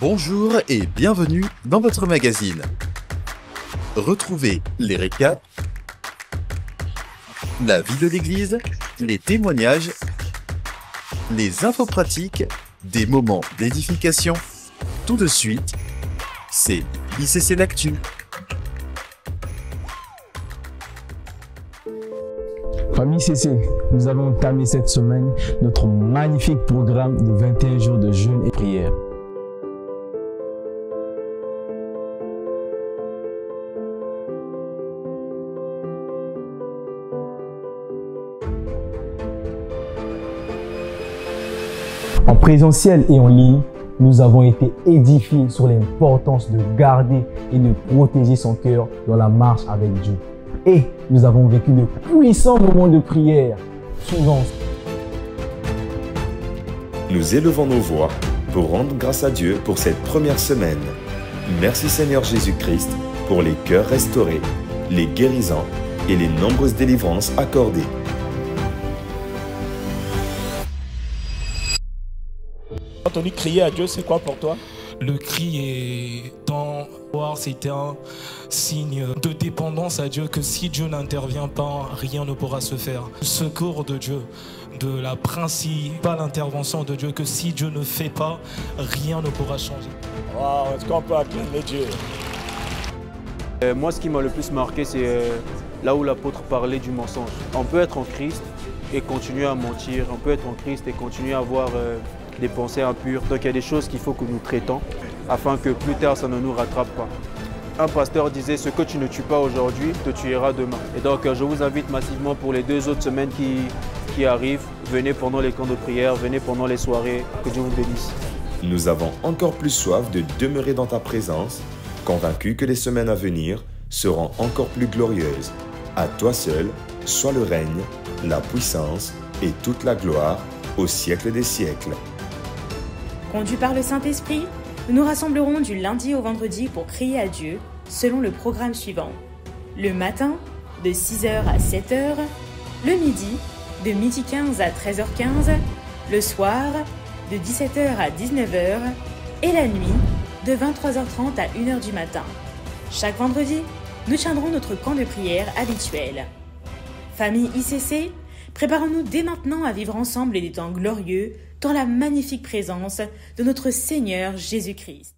Bonjour et bienvenue dans votre magazine. Retrouvez les récaps, la vie de l'église, les témoignages, les infos pratiques, des moments d'édification. Tout de suite, c'est ICC l'Actu. Famille CC, nous allons entamer cette semaine notre magnifique programme de 21 jours de jeûne et prière. En présentiel et en ligne, nous avons été édifiés sur l'importance de garder et de protéger son cœur dans la marche avec Dieu. Et nous avons vécu de puissants moments de prière, souvent. Nous élevons nos voix pour rendre grâce à Dieu pour cette première semaine. Merci Seigneur Jésus-Christ pour les cœurs restaurés, les guérisons et les nombreuses délivrances accordées. Quand on dit crier à Dieu, c'est quoi pour toi? Le cri est dans voir, c'est un signe de dépendance à Dieu, que si Dieu n'intervient pas, rien ne pourra se faire. Le secours de Dieu, de la principale intervention de Dieu, que si Dieu ne fait pas, rien ne pourra changer. Wow, est-ce qu'on peut acclamer Dieu? Moi, ce qui m'a le plus marqué, c'est là où l'apôtre parlait du mensonge. On peut être en Christ et continuer à mentir, on peut être en Christ et continuer à avoir des pensées impures. Donc il y a des choses qu'il faut que nous traitons afin que plus tard ça ne nous rattrape pas. Un pasteur disait: ce que tu ne tues pas aujourd'hui te tueras demain. Et donc je vous invite massivement pour les 2 autres semaines qui arrivent. Venez pendant les camps de prière, venez pendant les soirées. Que Dieu vous bénisse. Nous avons encore plus soif de demeurer dans ta présence, convaincus que les semaines à venir seront encore plus glorieuses. À toi seul soit le règne, la puissance et toute la gloire au siècle des siècles. Conduits par le Saint-Esprit, nous nous rassemblerons du lundi au vendredi pour crier à Dieu selon le programme suivant. Le matin, de 6h à 7h, le midi, de 12h15 à 13h15, le soir, de 17h à 19h, et la nuit, de 23h30 à 1h du matin. Chaque vendredi, nous tiendrons notre camp de prière habituel. Famille ICC, préparons-nous dès maintenant à vivre ensemble des temps glorieux dans la magnifique présence de notre Seigneur Jésus-Christ.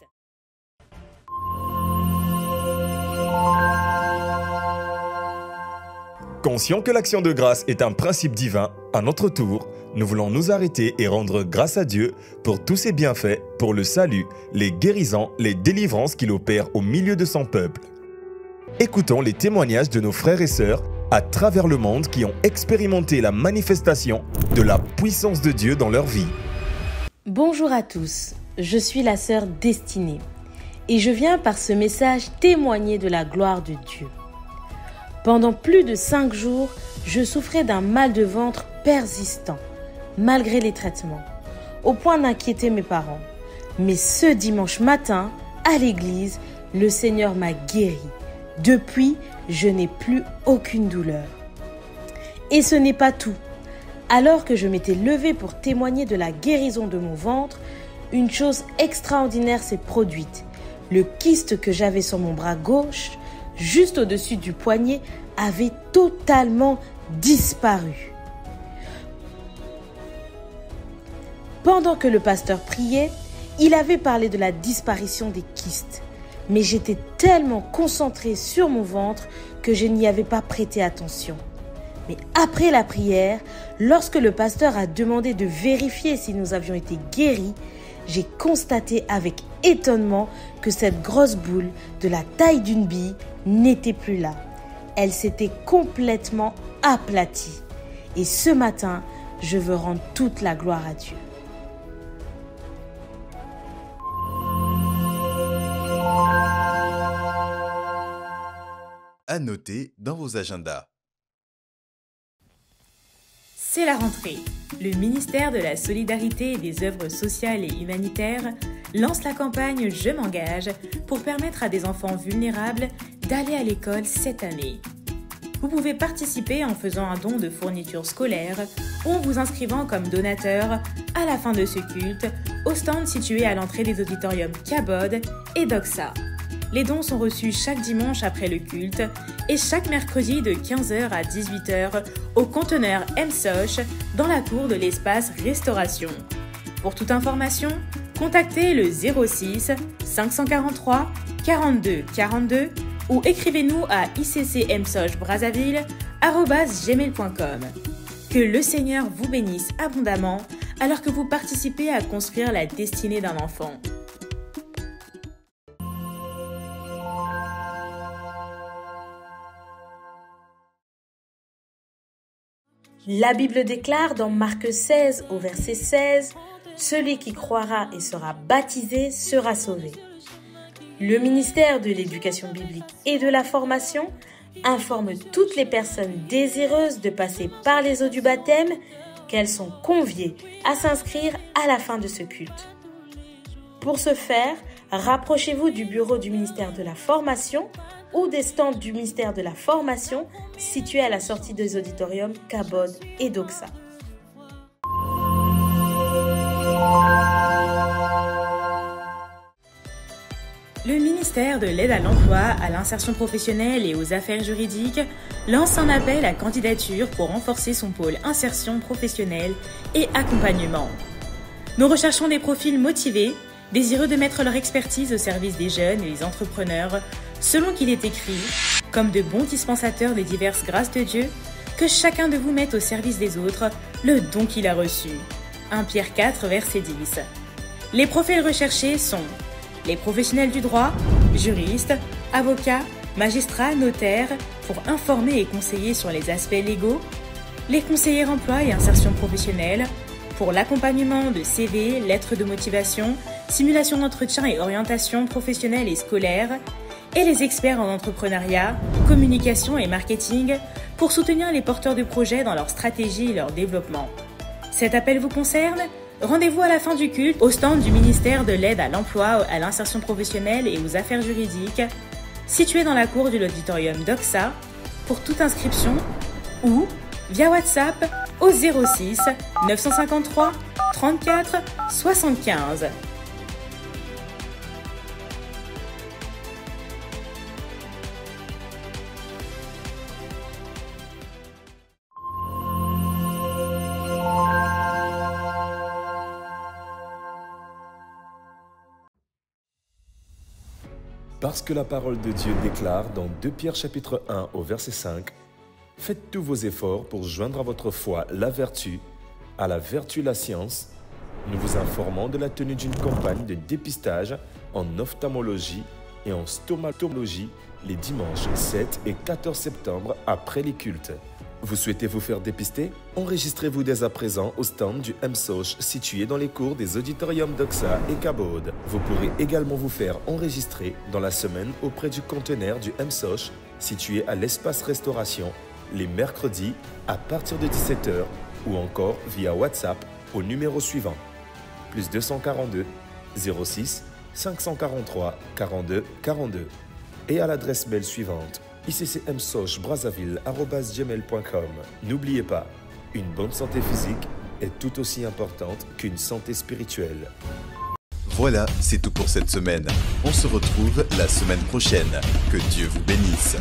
Conscient que l'action de grâce est un principe divin, à notre tour, nous voulons nous arrêter et rendre grâce à Dieu pour tous ses bienfaits, pour le salut, les guérisons, les délivrances qu'il opère au milieu de son peuple. Écoutons les témoignages de nos frères et sœurs à travers le monde qui ont expérimenté la manifestation de la puissance de Dieu dans leur vie. Bonjour à tous, je suis la sœur Destinée et je viens par ce message témoigner de la gloire de Dieu. Pendant plus de 5 jours, je souffrais d'un mal de ventre persistant, malgré les traitements, au point d'inquiéter mes parents. Mais ce dimanche matin, à l'église, le Seigneur m'a guéri. Depuis, je n'ai plus aucune douleur. Et ce n'est pas tout. Alors que je m'étais levée pour témoigner de la guérison de mon ventre, une chose extraordinaire s'est produite. Le kyste que j'avais sur mon bras gauche, juste au-dessus du poignet, avait totalement disparu. Pendant que le pasteur priait, il avait parlé de la disparition des kystes. Mais j'étais tellement concentrée sur mon ventre que je n'y avais pas prêté attention. Mais après la prière, lorsque le pasteur a demandé de vérifier si nous avions été guéris, j'ai constaté avec étonnement que cette grosse boule de la taille d'une bille n'était plus là. Elle s'était complètement aplatie. Et ce matin, je veux rendre toute la gloire à Dieu. À noter dans vos agendas. C'est la rentrée. Le ministère de la Solidarité et des œuvres sociales et humanitaires lance la campagne Je m'engage pour permettre à des enfants vulnérables d'aller à l'école cette année. Vous pouvez participer en faisant un don de fournitures scolaires ou en vous inscrivant comme donateur à la fin de ce culte au stand situé à l'entrée des auditoriums Cabod et Doxa. Les dons sont reçus chaque dimanche après le culte et chaque mercredi de 15h à 18h au conteneur M-Soch dans la cour de l'espace Restauration. Pour toute information, contactez le 06 543 42 42 ou écrivez-nous à iccmsochbrazzaville@gmail.com. Que le Seigneur vous bénisse abondamment alors que vous participez à construire la destinée d'un enfant. La Bible déclare dans Marc 16 au verset 16 « Celui qui croira et sera baptisé sera sauvé ». Le ministère de l'Éducation biblique et de la formation informe toutes les personnes désireuses de passer par les eaux du baptême qu'elles sont conviées à s'inscrire à la fin de ce culte. Pour ce faire, rapprochez-vous du bureau du ministère de la Formation ou des stands du ministère de la Formation situés à la sortie des auditoriums Cabod et Doxa. Le ministère de l'aide à l'emploi, à l'insertion professionnelle et aux affaires juridiques lance un appel à candidature pour renforcer son pôle insertion professionnelle et accompagnement. Nous recherchons des profils motivés, désireux de mettre leur expertise au service des jeunes et des entrepreneurs, selon qu'il est écrit, comme de bons dispensateurs des diverses grâces de Dieu, que chacun de vous mette au service des autres le don qu'il a reçu. 1 Pierre 4, verset 10. Les profils recherchés sont les professionnels du droit, juristes, avocats, magistrats, notaires, pour informer et conseiller sur les aspects légaux, les conseillers emploi et insertion professionnelle, pour l'accompagnement de CV, lettres de motivation, simulation d'entretien et orientation professionnelle et scolaire, et les experts en entrepreneuriat, communication et marketing, pour soutenir les porteurs de projets dans leur stratégie et leur développement. Cet appel vous concerne ? Rendez-vous à la fin du culte au stand du ministère de l'aide à l'emploi, à l'insertion professionnelle et aux affaires juridiques, situé dans la cour de l'auditorium Doxa, pour toute inscription ou via WhatsApp au 06 953 34 75. Parce que la parole de Dieu déclare dans 2 Pierre chapitre 1 au verset 5 « Faites tous vos efforts pour joindre à votre foi la vertu, à la vertu la science. » Nous vous informons de la tenue d'une campagne de dépistage en ophtalmologie et en stomatologie les dimanches 7 et 14 septembre après les cultes. Vous souhaitez vous faire dépister? Enregistrez-vous dès à présent au stand du M-Soch situé dans les cours des auditoriums Doxa et Cabod. Vous pourrez également vous faire enregistrer dans la semaine auprès du conteneur du M-Soch situé à l'espace Restauration les mercredis à partir de 17h ou encore via WhatsApp au numéro suivant plus 242 06 543 42 42 et à l'adresse mail suivante iccmsochbrazzaville@gmail.com. N'oubliez pas, une bonne santé physique est tout aussi importante qu'une santé spirituelle. Voilà, c'est tout pour cette semaine. On se retrouve la semaine prochaine. Que Dieu vous bénisse.